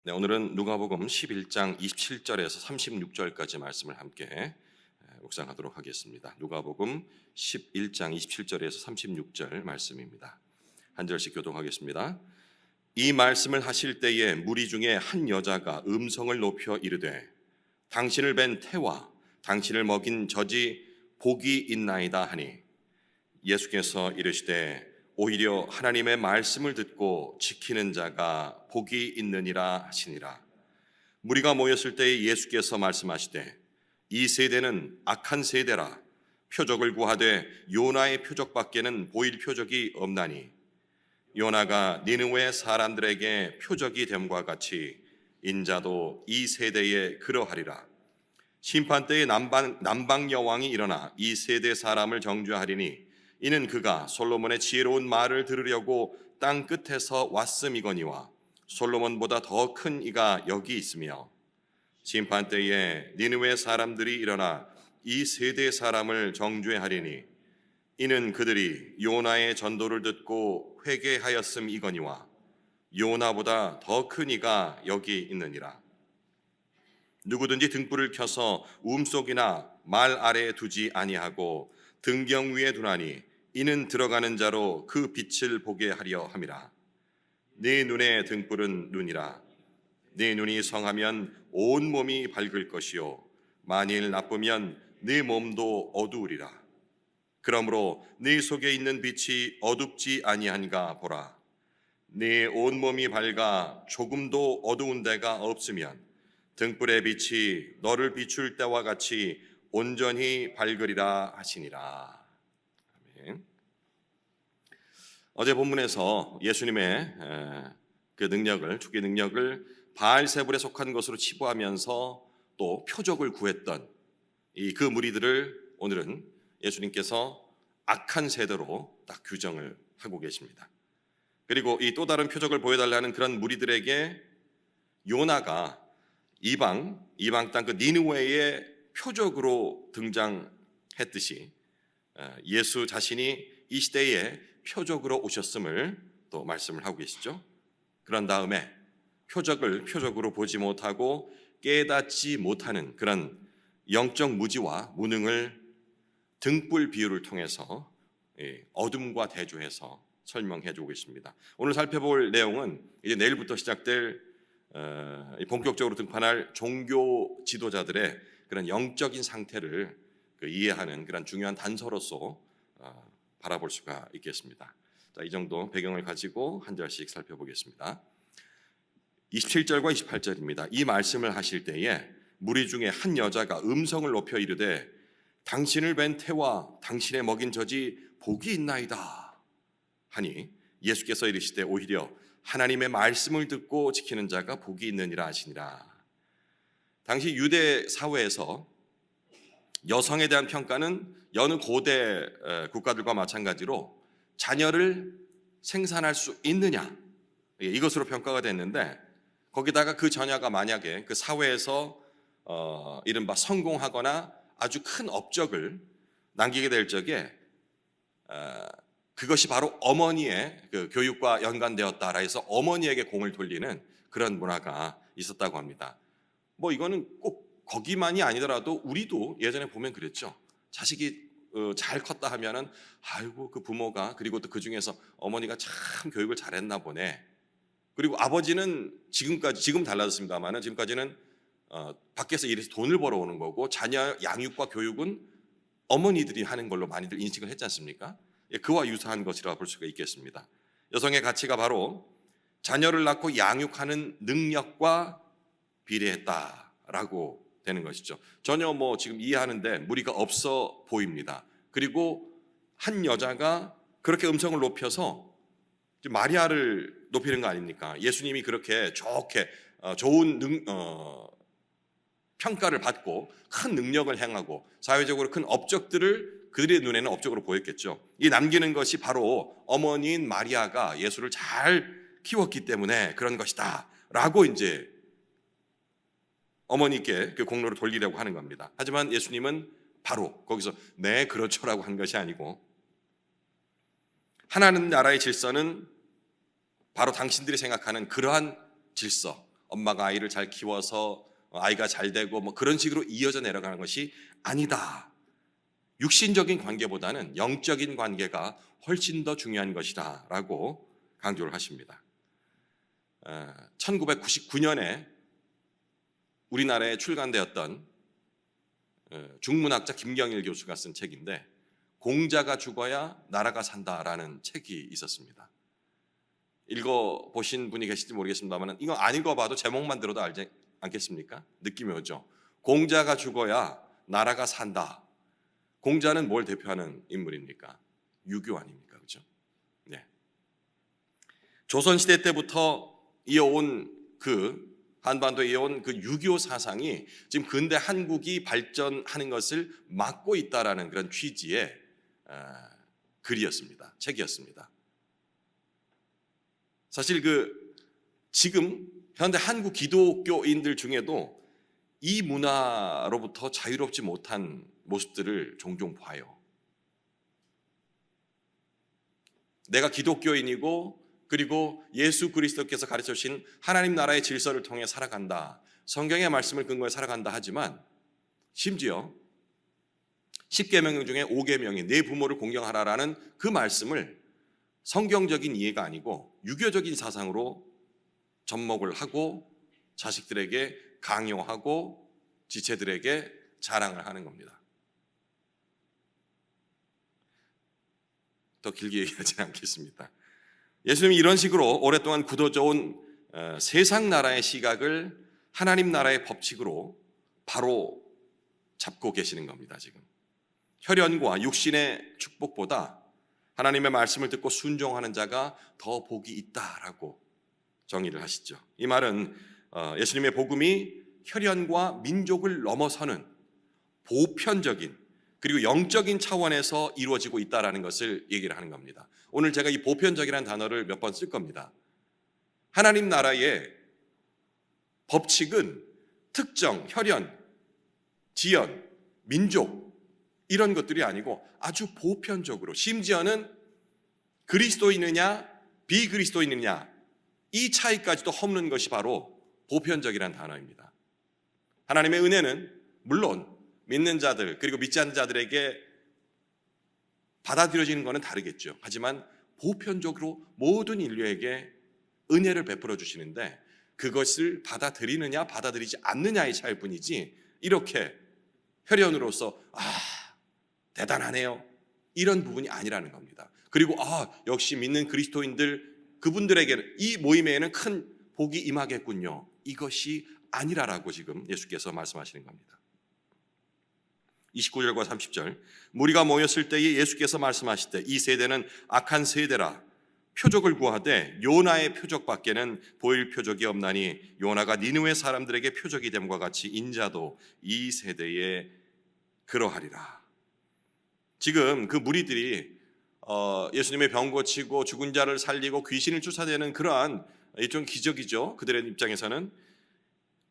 네, 오늘은 누가복음 11장 27절에서 36절까지 말씀을 함께 묵상하도록 하겠습니다. 누가복음 11장 27절에서 36절 말씀입니다. 한 절씩 교독하겠습니다. 이 말씀을 하실 때에 무리 중에 한 여자가 음성을 높여 이르되 당신을 뵌 태와 당신을 먹인 젖이 복이 있나이다 하니 예수께서 이르시되 오히려 하나님의 말씀을 듣고 지키는 자가 복이 있느니라 하시니라. 무리가 모였을 때에 예수께서 말씀하시되 이 세대는 악한 세대라. 표적을 구하되 요나의 표적밖에는 보일 표적이 없나니 요나가 니느웨 사람들에게 표적이 됨과 같이 인자도 이 세대에 그러하리라. 심판 때에 남방 여왕이 일어나 이 세대 사람을 정죄하리니 이는 그가 솔로몬의 지혜로운 말을 들으려고 땅 끝에서 왔음이거니와 솔로몬보다 더 큰 이가 여기 있으며 심판 때에 니느웨 사람들이 일어나 이 세대 사람을 정죄하리니 이는 그들이 요나의 전도를 듣고 회개하였음이거니와 요나보다 더 큰 이가 여기 있느니라. 누구든지 등불을 켜서 움속이나 말 아래에 두지 아니하고 등경 위에 두나니 이는 들어가는 자로 그 빛을 보게 하려 함이라. 네 눈의 등불은 눈이라. 네 눈이 성하면 온 몸이 밝을 것이요 만일 나쁘면 네 몸도 어두우리라. 그러므로 네 속에 있는 빛이 어둡지 아니한가 보라. 네 온 몸이 밝아 조금도 어두운 데가 없으면 등불의 빛이 너를 비출 때와 같이 온전히 밝으리라 하시니라. 아멘. 어제 본문에서 예수님의 그 능력을, 주의 능력을 바알세불에 속한 것으로 치부하면서 또 표적을 구했던 그 무리들을 오늘은 예수님께서 악한 세대로 딱 규정을 하고 계십니다. 그리고 이 또 다른 표적을 보여달라는 그런 무리들에게 요나가 이방 땅 그 니느웨의 표적으로 등장했듯이 예수 자신이 이 시대에 표적으로 오셨음을 또 말씀을 하고 계시죠. 그런 다음에 표적으로 보지 못하고 깨닫지 못하는 그런 영적 무지와 무능을 등불 비유를 통해서 어둠과 대조해서 설명해 주고 있습니다. 오늘 살펴볼 내용은 이제 내일부터 시작될 본격적으로 등판할 종교 지도자들의 그런 영적인 상태를 이해하는 그런 중요한 단서로서 바라볼 수가 있겠습니다. 자, 이 정도 배경을 가지고 한 절씩 살펴보겠습니다. 27절과 28절입니다. 이 말씀을 하실 때에 무리 중에 한 여자가 음성을 높여 이르되 당신을 뵌 태와 당신의 먹인 젖이 복이 있나이다 하니 예수께서 이르시되 오히려 하나님의 말씀을 듣고 지키는 자가 복이 있느니라 하시니라. 당시 유대 사회에서 여성에 대한 평가는 여느 고대 국가들과 마찬가지로 자녀를 생산할 수 있느냐 이것으로 평가가 됐는데, 거기다가 그 자녀가 만약에 그 사회에서 이른바 성공하거나 아주 큰 업적을 남기게 될 적에 그것이 바로 어머니의 그 교육과 연관되었다라 해서 어머니에게 공을 돌리는 그런 문화가 있었다고 합니다. 뭐 이거는 꼭 거기만이 아니더라도 우리도 예전에 보면 그랬죠. 자식이 잘 컸다 하면은 아이고 그 부모가, 그리고 또 그 중에서 어머니가 참 교육을 잘했나 보네. 그리고 아버지는 지금 달라졌습니다만은 지금까지는 밖에서 일해서 돈을 벌어오는 거고 자녀 양육과 교육은 어머니들이 하는 걸로 많이들 인식을 했지 않습니까? 그와 유사한 것이라 볼 수가 있겠습니다. 여성의 가치가 바로 자녀를 낳고 양육하는 능력과 비례했다라고 되는 것이죠. 전혀 뭐 지금 이해하는데 무리가 없어 보입니다. 그리고 한 여자가 그렇게 음성을 높여서 마리아를 높이는 거 아닙니까? 예수님이 그렇게 좋은 평가를 받고 큰 능력을 행하고 사회적으로 큰 업적들을 그들의 눈에는 업적으로 보였겠죠. 이 남기는 것이 바로 어머니인 마리아가 예수를 잘 키웠기 때문에 그런 것이다 라고 이제 어머니께 그 공로를 돌리려고 하는 겁니다. 하지만 예수님은 바로 거기서 네 그렇죠라고 한 것이 아니고, 하나님 나라의 질서는 바로 당신들이 생각하는 그러한 질서, 엄마가 아이를 잘 키워서 아이가 잘 되고 뭐 그런 식으로 이어져 내려가는 것이 아니다. 육신적인 관계보다는 영적인 관계가 훨씬 더 중요한 것이다 라고 강조를 하십니다. 1999년에 우리나라에 출간되었던 중문학자 김경일 교수가 쓴 책인데 공자가 죽어야 나라가 산다라는 책이 있었습니다. 읽어보신 분이 계실지 모르겠습니다만 이거 안 읽어봐도 제목만 들어도 알지 않겠습니까? 느낌이 오죠. 공자가 죽어야 나라가 산다. 공자는 뭘 대표하는 인물입니까? 유교 아닙니까? 그렇죠? 네. 조선시대 때부터 이어온 한반도에 이어온 그 유교 사상이 지금 근대 한국이 발전하는 것을 막고 있다라는 그런 취지의 글이었습니다. 책이었습니다. 사실 지금 현대 한국 기독교인들 중에도 이 문화로부터 자유롭지 못한 모습들을 종종 봐요. 내가 기독교인이고 그리고 예수 그리스도께서 가르쳐 주신 하나님 나라의 질서를 통해 살아간다. 성경의 말씀을 근거해 살아간다 하지만 심지어 10계명 중에 5계명이 내 부모를 공경하라라는 그 말씀을 성경적인 이해가 아니고 유교적인 사상으로 접목을 하고 자식들에게 강요하고 지체들에게 자랑을 하는 겁니다. 더 길게 얘기하지는 않겠습니다. 예수님이 이런 식으로 오랫동안 굳어져 온 세상 나라의 시각을 하나님 나라의 법칙으로 바로 잡고 계시는 겁니다. 지금 혈연과 육신의 축복보다 하나님의 말씀을 듣고 순종하는 자가 더 복이 있다라고 정의를 하시죠. 이 말은 예수님의 복음이 혈연과 민족을 넘어서는 보편적인 그리고 영적인 차원에서 이루어지고 있다는 것을 얘기를 하는 겁니다. 오늘 제가 이 보편적이라는 단어를 몇 번 쓸 겁니다. 하나님 나라의 법칙은 특정, 혈연, 지연, 민족 이런 것들이 아니고 아주 보편적으로 심지어는 그리스도인이냐 비그리스도인이냐 이 차이까지도 허무는 것이 바로 보편적이라는 단어입니다. 하나님의 은혜는 물론 믿는 자들 그리고 믿지 않는 자들에게 받아들여지는 것은 다르겠죠. 하지만 보편적으로 모든 인류에게 은혜를 베풀어 주시는데 그것을 받아들이느냐 받아들이지 않느냐의 차이일 뿐이지 이렇게 혈연으로서 대단하네요 이런 부분이 아니라는 겁니다. 그리고 역시 믿는 그리스도인들 그분들에게는 이 모임에는 큰 복이 임하겠군요. 이것이 아니라라고 지금 예수께서 말씀하시는 겁니다. 29절과 30절 무리가 모였을 때에 예수께서 말씀하실 때 이 세대는 악한 세대라 표적을 구하되 요나의 표적밖에는 보일 표적이 없나니 요나가 니느웨 사람들에게 표적이 됨과 같이 인자도 이 세대에 그러하리라. 지금 그 무리들이 예수님의 병 고치고 죽은 자를 살리고 귀신을 쫓아내는 그러한 일종 기적이죠. 그들의 입장에서는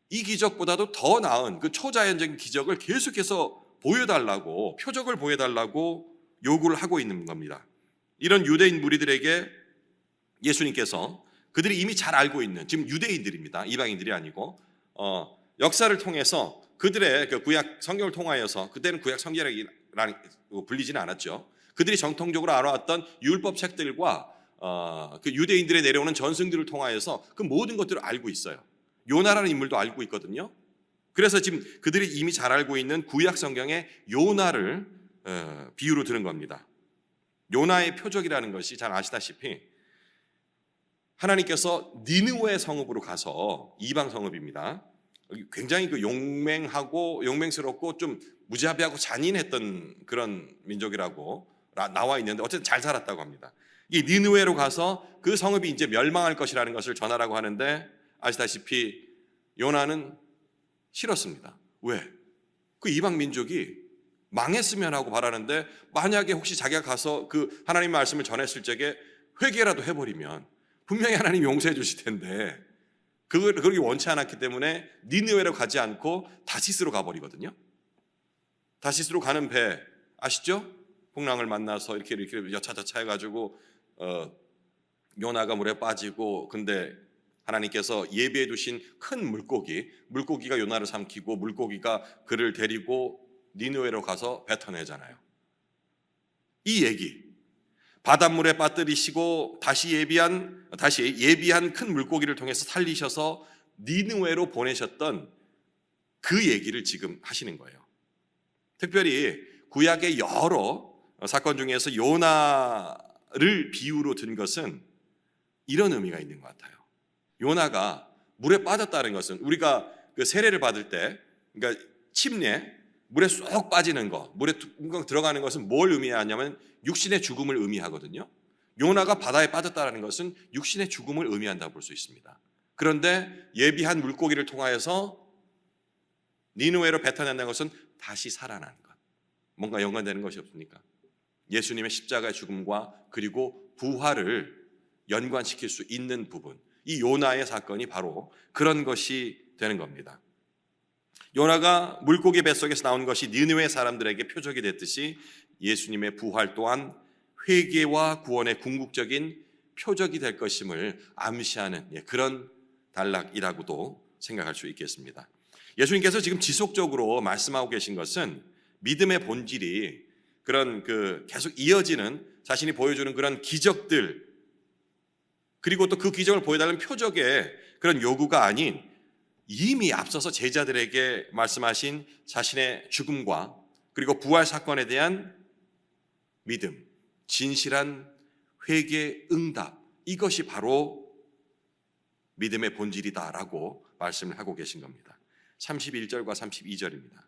이 기적보다도 더 나은 그 초자연적인 기적을 계속해서 보여달라고 표적을 보여달라고 요구를 하고 있는 겁니다. 이런 유대인 무리들에게 예수님께서 그들이 이미 잘 알고 있는 지금 유대인들입니다. 이방인들이 아니고 역사를 통해서 그들의 그 구약 성경을 통하여서 그때는 구약 성경이라고 불리지는 않았죠. 그들이 정통적으로 알아왔던 율법 책들과 그 유대인들의 내려오는 전승들을 통하여서 그 모든 것들을 알고 있어요. 요나라는 인물도 알고 있거든요. 그래서 지금 그들이 이미 잘 알고 있는 구약 성경의 요나를 비유로 들은 겁니다. 요나의 표적이라는 것이 잘 아시다시피 하나님께서 니느웨 성읍으로 가서 이방 성읍입니다. 굉장히 그 용맹스럽고 좀 무자비하고 잔인했던 그런 민족이라고 나와 있는데 어쨌든 잘 살았다고 합니다. 이 니느웨로 가서 그 성읍이 이제 멸망할 것이라는 것을 전하라고 하는데 아시다시피 요나는 싫었습니다. 왜? 그 이방 민족이 망했으면 하고 바라는데 만약에 혹시 자기가 가서 그 하나님 말씀을 전했을 적에 회개라도 해버리면 분명히 하나님 용서해 주실 텐데 그렇게 원치 않았기 때문에 니느웨로 가지 않고 다시스로 가버리거든요. 다시스로 가는 배 아시죠? 풍랑을 만나서 이렇게 여차저차 해가지고 요나가 물에 빠지고 근데 하나님께서 예비해 두신 큰 물고기가 요나를 삼키고 물고기가 그를 데리고 니느웨로 가서 뱉어내잖아요. 이 얘기, 바닷물에 빠뜨리시고 다시 예비한 큰 물고기를 통해서 살리셔서 니느웨로 보내셨던 그 얘기를 지금 하시는 거예요. 특별히 구약의 여러 사건 중에서 요나를 비유로 든 것은 이런 의미가 있는 것 같아요. 요나가 물에 빠졌다는 것은 우리가 그 세례를 받을 때, 그러니까 침례, 물에 쏙 빠지는 거, 물에 둥둥 들어가는 것은 뭘 의미하냐면 육신의 죽음을 의미하거든요. 요나가 바다에 빠졌다는 것은 육신의 죽음을 의미한다고 볼 수 있습니다. 그런데 예비한 물고기를 통하여서 니느웨로 뱉어낸다는 것은 다시 살아나는 것. 뭔가 연관되는 것이 없습니까? 예수님의 십자가의 죽음과 그리고 부활을 연관시킬 수 있는 부분, 이 요나의 사건이 바로 그런 것이 되는 겁니다. 요나가 물고기 뱃속에서 나온 것이 니느웨 사람들에게 표적이 됐듯이 예수님의 부활 또한 회개와 구원의 궁극적인 표적이 될 것임을 암시하는 그런 단락이라고도 생각할 수 있겠습니다. 예수님께서 지금 지속적으로 말씀하고 계신 것은 믿음의 본질이 그런 계속 이어지는 자신이 보여주는 그런 기적들, 그리고 또 그 기적을 보여달라는 표적의 그런 요구가 아닌 이미 앞서서 제자들에게 말씀하신 자신의 죽음과 그리고 부활 사건에 대한 믿음, 진실한 회개 응답, 이것이 바로 믿음의 본질이다라고 말씀을 하고 계신 겁니다. 31절과 32절입니다.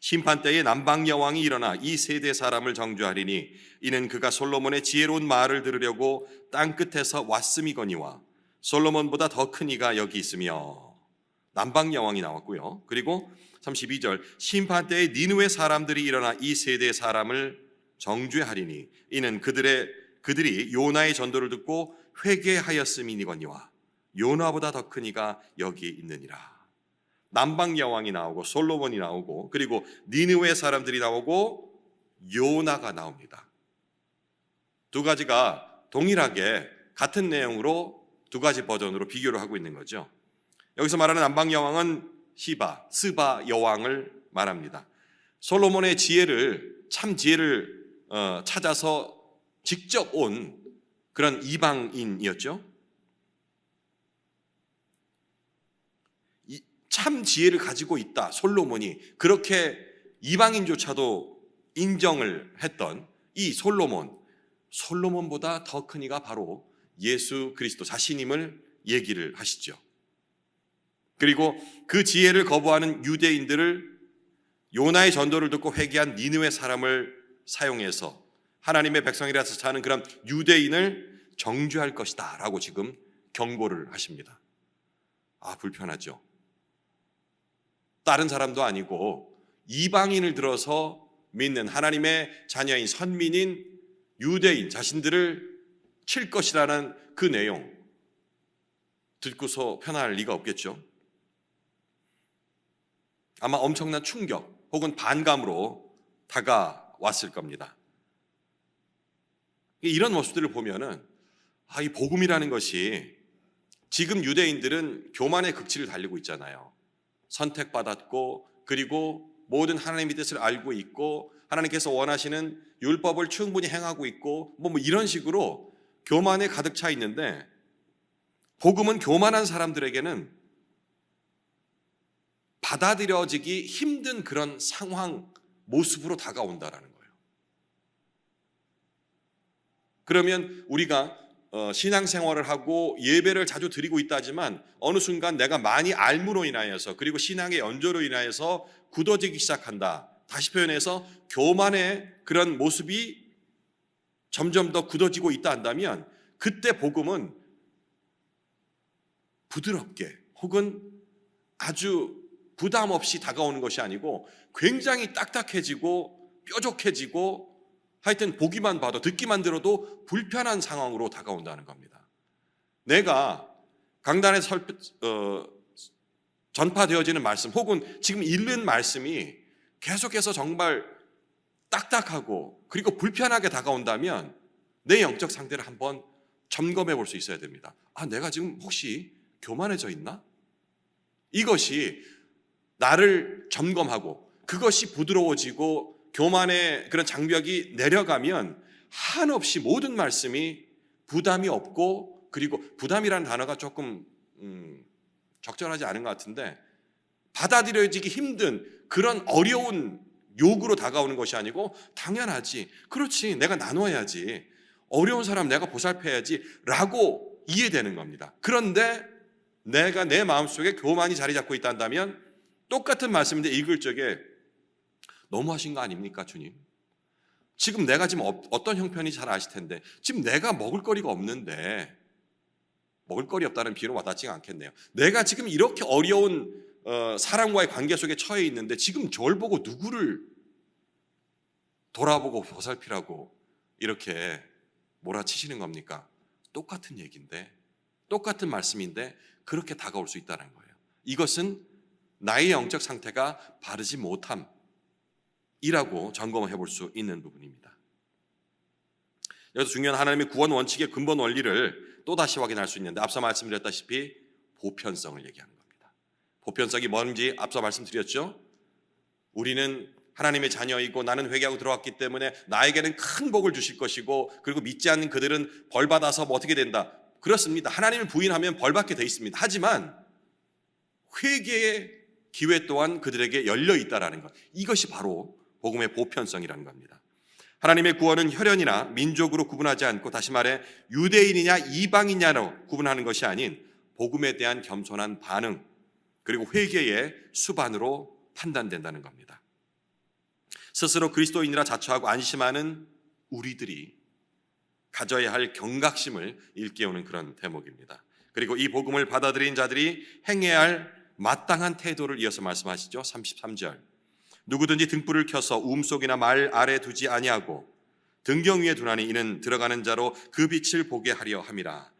심판 때에 남방 여왕이 일어나 이 세대 사람을 정죄하리니 이는 그가 솔로몬의 지혜로운 말을 들으려고 땅 끝에서 왔음이거니와 솔로몬보다 더 큰 이가 여기 있으며. 남방 여왕이 나왔고요. 그리고 32절 심판 때에 니느웨 사람들이 일어나 이 세대 사람을 정죄하리니 이는 그들이 요나의 전도를 듣고 회개하였음이니거니와 요나보다 더 큰 이가 여기 있느니라. 남방 여왕이 나오고 솔로몬이 나오고 그리고 니느웨 사람들이 나오고 요나가 나옵니다. 두 가지가 동일하게 같은 내용으로 두 가지 버전으로 비교를 하고 있는 거죠. 여기서 말하는 남방 여왕은 스바 여왕을 말합니다. 솔로몬의 참 지혜를 찾아서 직접 온 그런 이방인이었죠. 참 지혜를 가지고 있다, 솔로몬이. 그렇게 이방인조차도 인정을 했던 이 솔로몬보다 더 큰 이가 바로 예수 그리스도 자신임을 얘기를 하시죠. 그리고 그 지혜를 거부하는 유대인들을 요나의 전도를 듣고 회개한 니느웨 사람을 사용해서 하나님의 백성이라서 사는 그런 유대인을 정죄할 것이다 라고 지금 경고를 하십니다. 불편하죠. 다른 사람도 아니고 이방인을 들어서 믿는 하나님의 자녀인 선민인 유대인 자신들을 칠 것이라는 그 내용 듣고서 편할 리가 없겠죠. 아마 엄청난 충격 혹은 반감으로 다가왔을 겁니다. 이런 모습들을 보면은 이 복음이라는 것이 지금 유대인들은 교만의 극치를 달리고 있잖아요. 선택받았고 그리고 모든 하나님의 뜻을 알고 있고 하나님께서 원하시는 율법을 충분히 행하고 있고 뭐 이런 식으로 교만에 가득 차 있는데 복음은 교만한 사람들에게는 받아들여지기 힘든 그런 상황, 모습으로 다가온다라는 거예요. 그러면 우리가 신앙생활을 하고 예배를 자주 드리고 있다지만 어느 순간 내가 많이 알므로 인하여서 그리고 신앙의 연조로 인하여서 굳어지기 시작한다. 다시 표현해서 교만의 그런 모습이 점점 더 굳어지고 있다 한다면 그때 복음은 부드럽게 혹은 아주 부담 없이 다가오는 것이 아니고 굉장히 딱딱해지고 뾰족해지고 하여튼 보기만 봐도 듣기만 들어도 불편한 상황으로 다가온다는 겁니다. 내가 강단에 전파되어지는 말씀 혹은 지금 읽는 말씀이 계속해서 정말 딱딱하고 그리고 불편하게 다가온다면 내 영적 상태를 한번 점검해 볼 수 있어야 됩니다. 내가 지금 혹시 교만해져 있나? 이것이 나를 점검하고 그것이 부드러워지고 교만의 그런 장벽이 내려가면 한없이 모든 말씀이 부담이 없고, 그리고 부담이라는 단어가 조금 적절하지 않은 것 같은데, 받아들여지기 힘든 그런 어려운 요구로 다가오는 것이 아니고 당연하지, 그렇지, 내가 나눠야지, 어려운 사람 내가 보살펴야지 라고 이해되는 겁니다. 그런데 내가 내 마음속에 교만이 자리 잡고 있다면 똑같은 말씀인데 읽을 적에 너무하신 거 아닙니까 주님? 지금 내가 지금 어떤 형편이 잘 아실 텐데 지금 내가 먹을 거리가 없는데, 먹을 거리 없다는 비유는 와닿지가 않겠네요. 내가 지금 이렇게 어려운 사람과의 관계 속에 처해 있는데 지금 저를 보고 누구를 돌아보고 보살피라고 이렇게 몰아치시는 겁니까? 똑같은 얘기인데, 똑같은 말씀인데 그렇게 다가올 수 있다는 거예요. 이것은 나의 영적 상태가 바르지 못함이라고 점검해 볼 수 있는 부분입니다. 여기서 중요한 하나님의 구원 원칙의 근본 원리를 또다시 확인할 수 있는데, 앞서 말씀드렸다시피 보편성을 얘기하는 겁니다. 보편성이 뭔지 앞서 말씀드렸죠. 우리는 하나님의 자녀이고 나는 회개하고 들어왔기 때문에 나에게는 큰 복을 주실 것이고, 그리고 믿지 않는 그들은 벌받아서 어떻게 된다. 그렇습니다. 하나님을 부인하면 벌받게 돼 있습니다. 하지만 회개의 기회 또한 그들에게 열려 있다라는 것, 이것이 바로 복음의 보편성이라는 겁니다. 하나님의 구원은 혈연이나 민족으로 구분하지 않고, 다시 말해 유대인이냐 이방인이냐로 구분하는 것이 아닌 복음에 대한 겸손한 반응, 그리고 회개의 수반으로 판단된다는 겁니다. 스스로 그리스도인이라 자처하고 안심하는 우리들이 가져야 할 경각심을 일깨우는 그런 대목입니다. 그리고 이 복음을 받아들인 자들이 행해야 할 마땅한 태도를 이어서 말씀하시죠. 33절. 누구든지 등불을 켜서 움속이나 말 아래 두지 아니하고 등경 위에 두나니 이는 들어가는 자로 그 빛을 보게 하려 함이라.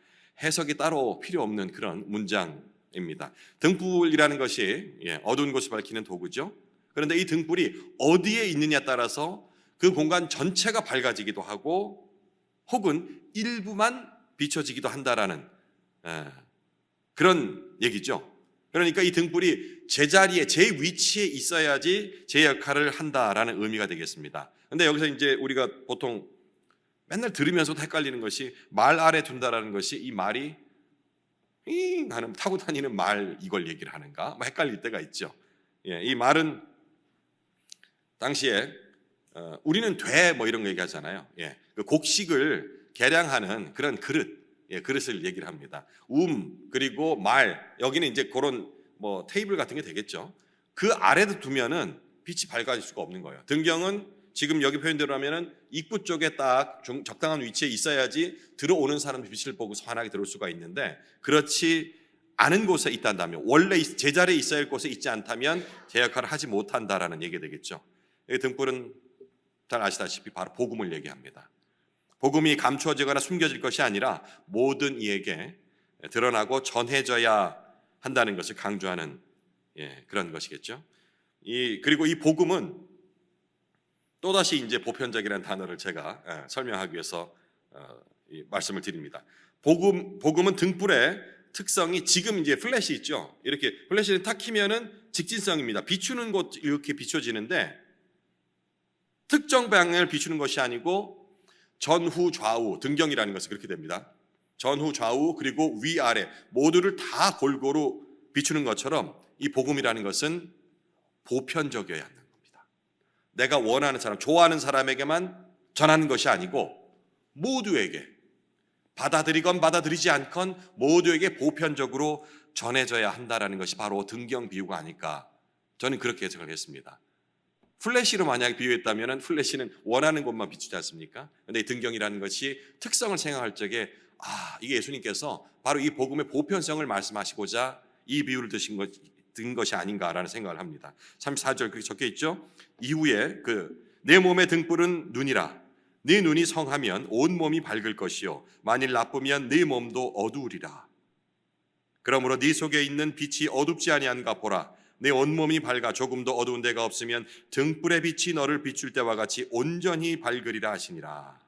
해석이 따로 필요 없는 그런 문장입니다. 등불이라는 것이 어두운 곳을 밝히는 도구죠. 그런데 이 등불이 어디에 있느냐에 따라서 그 공간 전체가 밝아지기도 하고 혹은 일부만 비춰지기도 한다라는 그런 얘기죠. 그러니까 이 등불이 제자리에, 제 위치에 있어야지 제 역할을 한다라는 의미가 되겠습니다. 그런데 여기서 이제 우리가 보통 맨날 들으면서도 헷갈리는 것이, 말 아래 둔다라는 것이 이 말이 하는 타고 다니는 말 이걸 얘기를 하는가 헷갈릴 때가 있죠. 이 말은 당시에 우리는 돼 뭐 이런 거 얘기하잖아요. 그 곡식을 계량하는 그런 그릇을 얘기를 합니다. 그리고 말, 여기는 이제 그런 뭐 테이블 같은 게 되겠죠. 그 아래도 두면은 빛이 밝아질 수가 없는 거예요. 등경은 지금 여기 표현대로 하면은 입구 쪽에 딱 적당한 위치에 있어야지 들어오는 사람의 빛을 보고 환하게 들어올 수가 있는데, 그렇지 않은 곳에 있다면, 원래 제자리에 있어야 할 곳에 있지 않다면 제 역할을 하지 못한다라는 얘기가 되겠죠. 이 등불은 잘 아시다시피 바로 복음을 얘기합니다. 복음이 감추어지거나 숨겨질 것이 아니라 모든 이에게 드러나고 전해져야 한다는 것을 강조하는 그런 것이겠죠. 그리고 이 복음은 또다시 이제 보편적이라는 단어를 제가 설명하기 위해서 말씀을 드립니다. 복음은 등불의 특성이, 지금 이제 플래시 있죠. 이렇게 플래시를 탁 키면은 직진성입니다. 비추는 곳 이렇게 비춰지는데 특정 방향을 비추는 것이 아니고 전후 좌우, 등경이라는 것은 그렇게 됩니다. 전후 좌우 그리고 위아래 모두를 다 골고루 비추는 것처럼 이 복음이라는 것은 보편적이어야 하는 겁니다. 내가 원하는 사람, 좋아하는 사람에게만 전하는 것이 아니고 모두에게, 받아들이건 받아들이지 않건 모두에게 보편적으로 전해져야 한다는 것이 바로 등경 비유가 아닐까, 저는 그렇게 해석을 했습니다. 플래시로 만약에 비유했다면 플래시는 원하는 곳만 비추지 않습니까? 그런데 이 등경이라는 것이 특성을 생각할 적에 이게 예수님께서 바로 이 복음의 보편성을 말씀하시고자 이 비유를 든 것이 아닌가라는 생각을 합니다. 34절 그렇게 적혀 있죠. 이후에 내 몸의 등불은 눈이라. 네 눈이 성하면 온 몸이 밝을 것이요 만일 나쁘면 네 몸도 어두우리라. 그러므로 네 속에 있는 빛이 어둡지 아니한가 보라. 내 온몸이 밝아 조금도 어두운 데가 없으면 등불의 빛이 너를 비출 때와 같이 온전히 밝으리라 하시니라.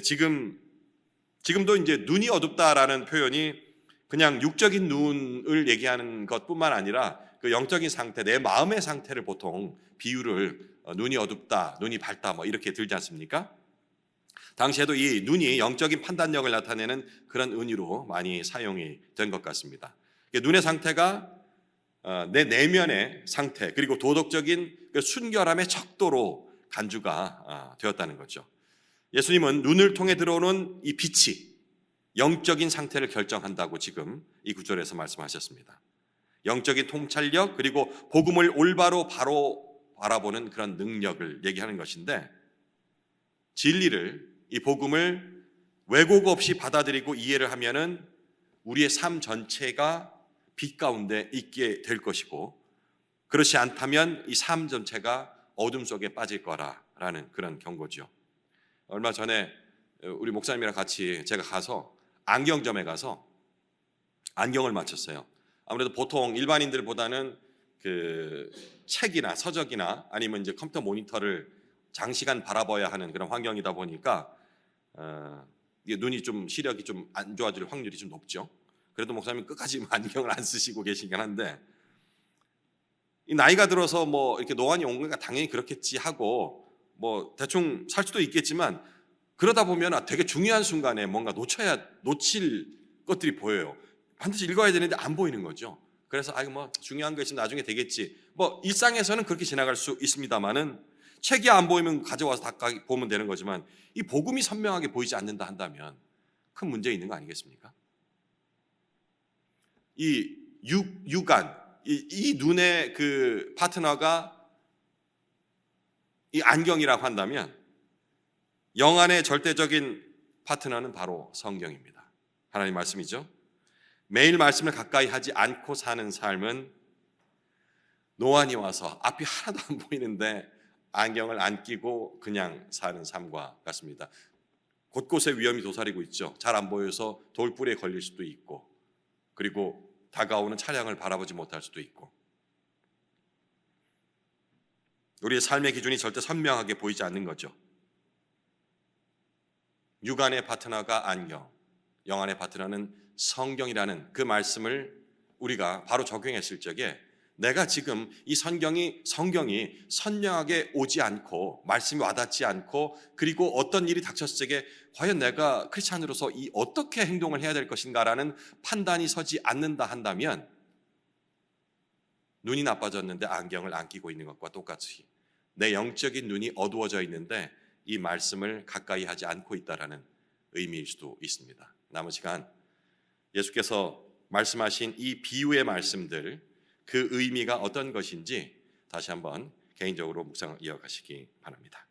지금 지금도 이제 눈이 어둡다라는 표현이 그냥 육적인 눈을 얘기하는 것뿐만 아니라 그 영적인 상태, 내 마음의 상태를 보통 비유를 눈이 어둡다, 눈이 밝다 뭐 이렇게 들지 않습니까? 당시에도 이 눈이 영적인 판단력을 나타내는 그런 은유로 많이 사용이 된 것 같습니다. 눈의 상태가 내 내면의 상태 그리고 도덕적인 그 순결함의 척도로 간주가 되었다는 거죠. 예수님은 눈을 통해 들어오는 이 빛이 영적인 상태를 결정한다고 지금 이 구절에서 말씀하셨습니다. 영적인 통찰력 그리고 복음을 올바로 바로 바라보는 그런 능력을 얘기하는 것인데, 진리를, 이 복음을 왜곡 없이 받아들이고 이해를 하면은 우리의 삶 전체가 빛 가운데 있게 될 것이고, 그렇지 않다면 이 삶 전체가 어둠 속에 빠질 거라는 그런 경고죠. 얼마 전에 우리 목사님이랑 같이 제가 가서 안경점에 가서 안경을 맞췄어요. 아무래도 보통 일반인들보다는 그 책이나 서적이나 아니면 이제 컴퓨터 모니터를 장시간 바라봐야 하는 그런 환경이다 보니까 이게 눈이 좀 시력이 좀 안 좋아질 확률이 좀 높죠. 그래도 목사님 끝까지 안경을 안 쓰시고 계시긴 한데, 이 나이가 들어서 뭐 이렇게 노안이 온 거니까 당연히 그렇겠지 하고 뭐 대충 살 수도 있겠지만, 그러다 보면 되게 중요한 순간에 뭔가 놓칠 것들이 보여요. 반드시 읽어야 되는데 안 보이는 거죠. 그래서 뭐 중요한 거 있으면 나중에 되겠지. 뭐 일상에서는 그렇게 지나갈 수 있습니다만은, 책이 안 보이면 가져와서 다 보면 되는 거지만 이 복음이 선명하게 보이지 않는다 한다면 큰 문제 있는 거 아니겠습니까? 이 육안, 이 눈의 그 파트너가 이 안경이라고 한다면, 영안의 절대적인 파트너는 바로 성경입니다. 하나님 말씀이죠. 매일 말씀을 가까이 하지 않고 사는 삶은 노안이 와서 앞이 하나도 안 보이는데 안경을 안 끼고 그냥 사는 삶과 같습니다. 곳곳에 위험이 도사리고 있죠. 잘 안 보여서 돌불에 걸릴 수도 있고, 그리고 다가오는 차량을 바라보지 못할 수도 있고, 우리의 삶의 기준이 절대 선명하게 보이지 않는 거죠. 육안의 파트너가 안경, 영안의 파트너는 성경이라는 그 말씀을 우리가 바로 적용했을 적에, 내가 지금 이 성경이 선명하게 오지 않고 말씀이 와닿지 않고, 그리고 어떤 일이 닥쳤을 적에 과연 내가 크리스찬으로서 이 어떻게 행동을 해야 될 것인가라는 판단이 서지 않는다 한다면, 눈이 나빠졌는데 안경을 안 끼고 있는 것과 똑같이 내 영적인 눈이 어두워져 있는데 이 말씀을 가까이 하지 않고 있다라는 의미일 수도 있습니다. 남은 시간 예수께서 말씀하신 이 비유의 말씀들, 그 의미가 어떤 것인지 다시 한번 개인적으로 묵상을 이어가시기 바랍니다.